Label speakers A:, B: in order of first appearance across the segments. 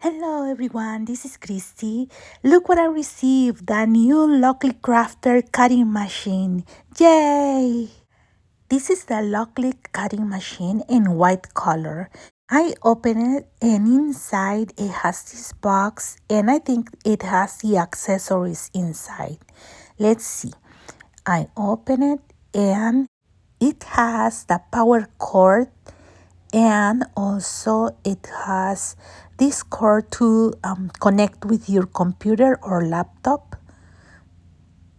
A: Hello everyone, this is Christy. Look what I received, the new LOKLiK Crafter cutting machine. Yay! This is the LOKLiK cutting machine in white color. I open it and inside it has this box and I think it has the accessories inside. Let's see. I open it and it has the power cord and also it has this cord to connect with your computer or laptop.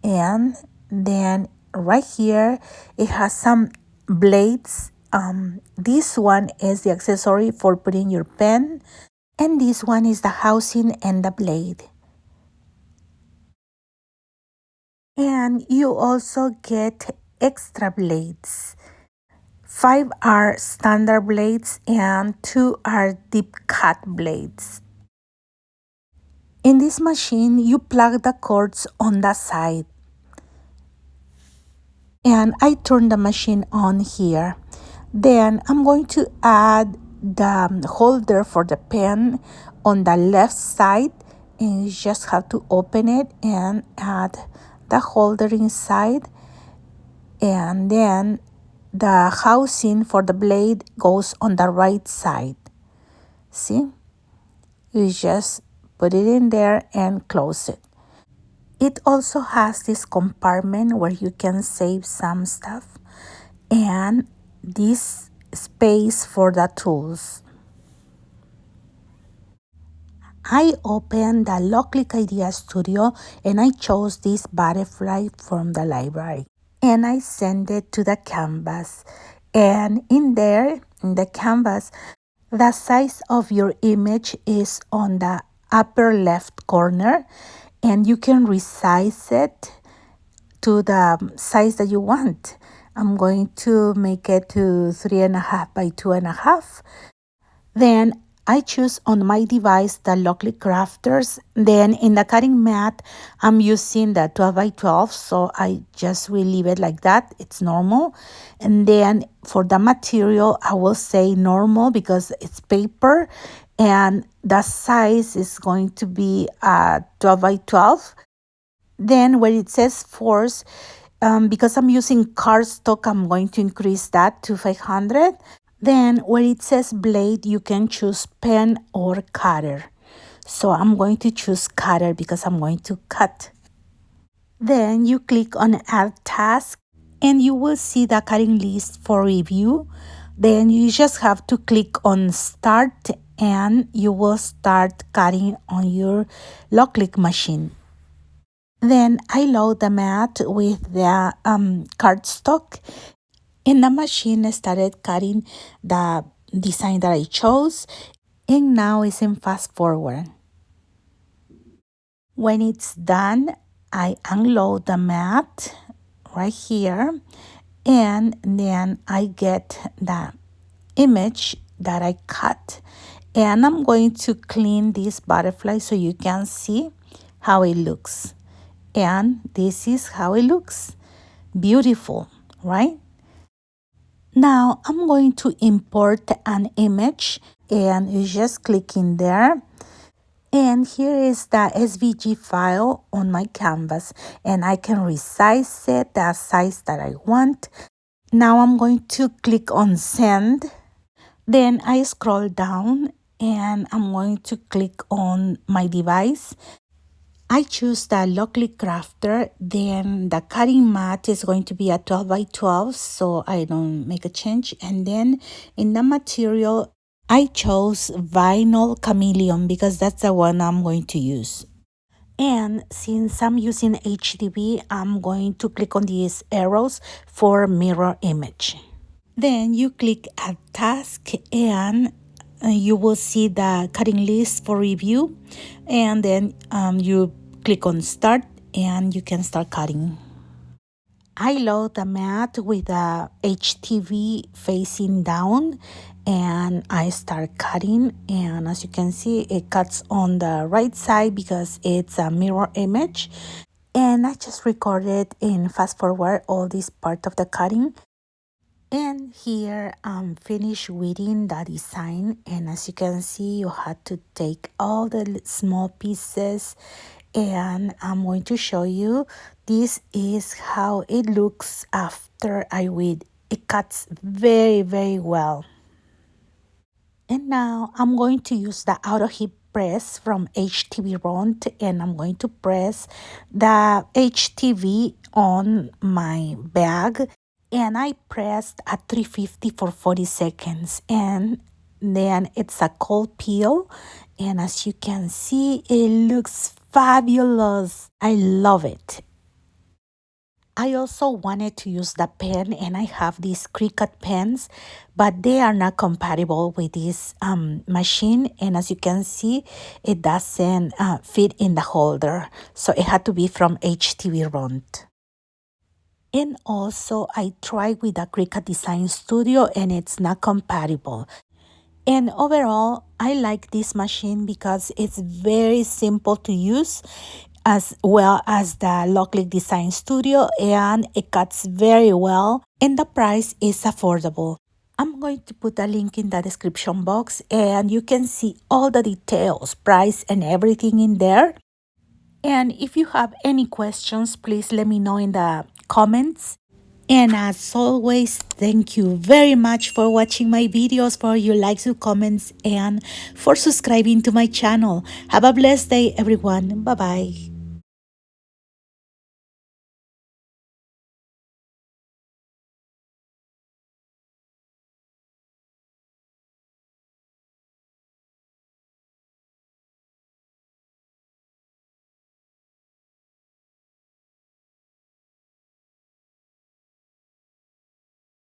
A: And then right here it has some blades. This one is the accessory for putting your pen, and this one is the housing and the blade. And you also get extra blades. 5 are standard blades and 2 are deep cut blades. In this machine, you plug the cords on the side. And I turn the machine on here. Then I'm going to add the holder for the pen on the left side. And you just have to open it and add the holder inside. And then the housing for the blade goes on the right side. See? You just put it in there and close it. It also has this compartment where you can save some stuff and this space for the tools. I opened the LOKLiK Idea Studio and I chose this butterfly from the library. And I send it to the canvas. And in there, in the canvas, the size of your image is on the upper left corner, and you can resize it to the size that you want. I'm going to make it to 3.5 by 2.5. Then I choose on my device the LOKLiK Crafters. Then in the cutting mat, I'm using the 12 by 12, so I just will leave it like that. It's normal. And then for the material, I will say normal because it's paper and the size is going to be 12 by 12. Then where it says force, because I'm using cardstock, I'm going to increase that to 500. Then where it says blade, you can choose pen or cutter. So I'm going to choose cutter because I'm going to cut. Then you click on add task and you will see the cutting list for review. Then you just have to click on start and you will start cutting on your LOKLiK machine. Then I load the mat with the cardstock. And the machine started cutting the design that I chose, and now it's in fast forward. When it's done, I unload the mat right here, and then I get the image that I cut. And I'm going to clean this butterfly so you can see how it looks. And this is how it looks. Beautiful, right? Now I'm going to import an image and you just click in there. And here is the SVG file on my canvas and I can resize it the size that I want. Now I'm going to click on send. Then I scroll down and I'm going to click on my device. I choose the LOKLiK Crafter, then the cutting mat is going to be a 12 by 12, so I don't make a change. And then in the material, I chose Vinyl Chameleon because that's the one I'm going to use. And since I'm using HDB, I'm going to click on these arrows for mirror image. Then you click Add Task and you will see the cutting list for review. And then you click on Start and you can start cutting. I load the mat with the HTV facing down and I start cutting, and as you can see it cuts on the right side because it's a mirror image. And I just recorded in fast forward all this part of the cutting. And here I'm finished reading the design, and as you can see, you had to take all the small pieces, and I'm going to show you. This is how it looks after I read. It cuts very well. And now I'm going to use the auto heat press from HTV Ront, and I'm going to press the HTV on my bag, and I pressed at 350 for 40 seconds, and then it's a cold peel, and as you can see, it looks fabulous. I love it. I also wanted to use the pen, and I have these Cricut pens, but they are not compatible with this machine, and as you can see, it doesn't fit in the holder, so it had to be from HTV Ront. And also, I tried with the Cricut Design Studio, and it's not compatible. And overall, I like this machine because it's very simple to use, as well as the LOKLiK Design Studio, and it cuts very well, and the price is affordable. I'm going to put a link in the description box, and you can see all the details, price, and everything in there. And if you have any questions, please let me know in the comments. And as always, thank you very much for watching my videos, for your likes, your comments, and for subscribing to my channel. Have a blessed day, everyone. Bye-bye.